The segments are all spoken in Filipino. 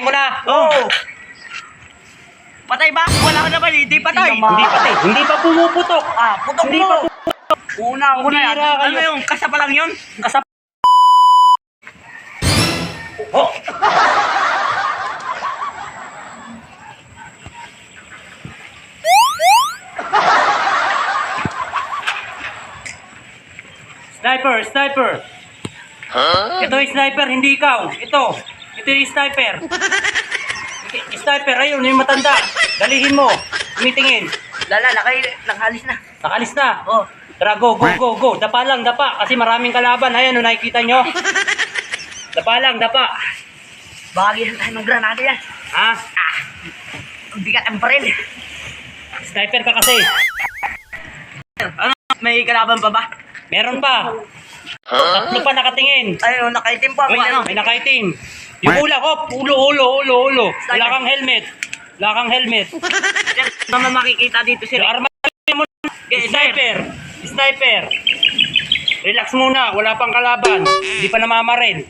mo na. Oo. Patay ba? Wala ka naman, hindi patay. Hindi patay. Hindi pa pumuputok. Putok Hindi mo. pa Una yan. Bira kayo. Ano yung kasa pa lang yun? Kasap. Oh. Sniper. Ito yung sniper, hindi ikaw. Ito yung sniper. Sniper, ayun, yung matanda. Dalihin mo. Tumitingin. Lala, nakalis na. Nakalis na. Oh. Tara, go. Dapa lang. Kasi maraming kalaban. Ayan, nakikita nyo. Dapa lang. Bahagihan tayo ng granada yan. Ha? Ang bigat ang baril. Sniper ka kasi. Ano? May kalaban pa ba? Meron pa. Tatlo pa nakatingin. Ayun, nakaitim pa. May nakaitim. Yung ulo. Ulo. Wala kang helmet. Sir, naman makikita dito sir. Yung arma mo. Sniper. Relax muna. Wala pang kalaban. Hindi pa namamaril.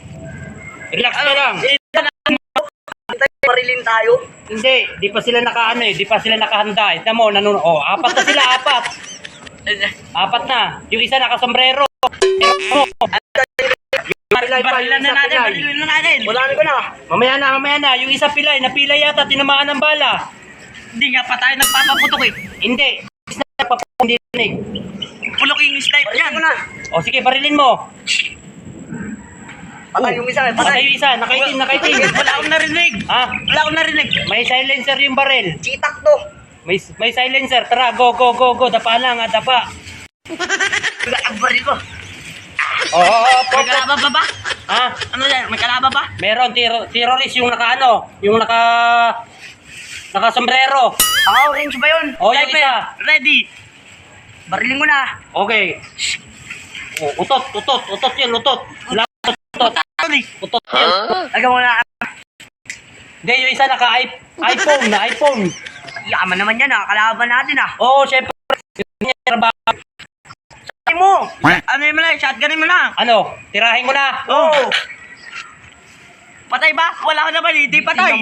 Relax ka lang. Barilin tayo. Hindi. Di pa sila nakahanda. Ito mo. Apat na sila. Apat na. Yung isa nakasombrero. Barilan na natin. Wala na. Mamaya na. Yung isa pilay. Napilay yata. Tinamaan ng bala. Hindi nga pa tayo nagpapaputok eh. Hindi. Hindi rinig. Pulok yung snipe yan. O sige, barilin mo. Patay yung isa. Patay yung isa. Nakaitim. Wala akong narinig. Ha? Wala akong narinig. May silencer yung baril. Chitak to. May silencer. Tara, go. Dapa lang. Dapa. Bigat ang baril ko. Oo. May kalaban pa ba? Ha? Ano yan? May kalaban pa? Meron. Terrorist yung naka-sombrero. Orange ba yun? Oh, yung Sniper, isa. ready. Barilin mo na. Okay. Utot yun. Utot. Utot yun. Agaw mo na. Hindi, yung isa naka-iPhone. Yaman naman yan ah. Kalaban natin ah. Oo, syempre. Ay mo. Ano yun mo na? Shotgunin mo na. Ano? Tirahin mo na. Oo. Patay ba? Wala ka naman. Hindi patay.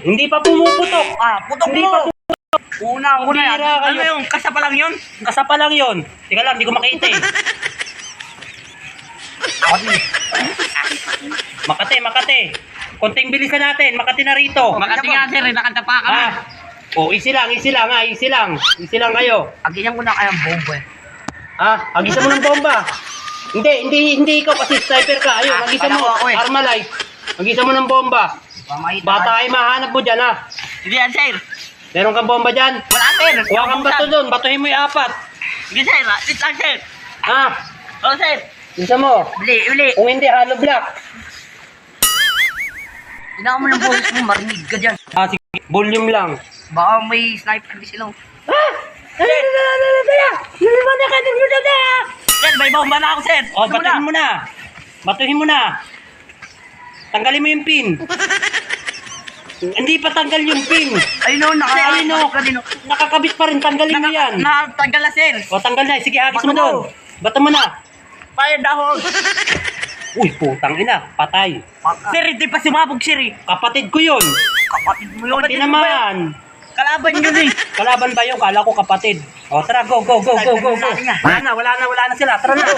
Hindi pa pumuputok. Putok Hindi mo. pa Una yan. Bira kayo. Ano yung kasa pa lang yun? Kasapa lang yun. Tika lang, hindi ko makita eh. Makate. Konting bilisan natin. Makate na rito. Makati nga sir. Nakantapa ka na. Easy lang. Easy lang kayo. Agihan ko na kayang bomba eh. Agisa mo ng bomba. Hindi ikaw kasi sniper ka. Ayun, agisa mo. Ako eh. Armalite. Agisa mo ng bomba. Bata ay mahanap mo dyan ha. Sige yan sir. Meron kang bomba dyan. Wala sir. Kuha kang bato doon. Batuhin mo yung 4. Sige sir. Wait lang sir. Oo sir. Isa mo. Uli. Kung hindi, hollow block. Hinaan mo ng boses mo. Marinig ka dyan. Sige. Volume lang. Baka may sniper di silang. Sir, may bomba na ako sir. Batuhin mo na. Tanggalin mo yung pin. Hindi pa tanggal yung pin. Ayun Nakakabit pa rin. Tanggalin mo yan. Nakatanggal na sir. Tanggal na. Sige, agis mo Bato mo. doon. Bato mo na. Fire dahon. Uy, putang ina. Patay. Sir, hindi pa sumabog sir eh. Kapatid ko yun. Kapatid mo yun. Kapatid naman. Kalaban yun eh. Kalaban ba yun? Kala ko kapatid. Tara, go. Wala na sila. Tara na.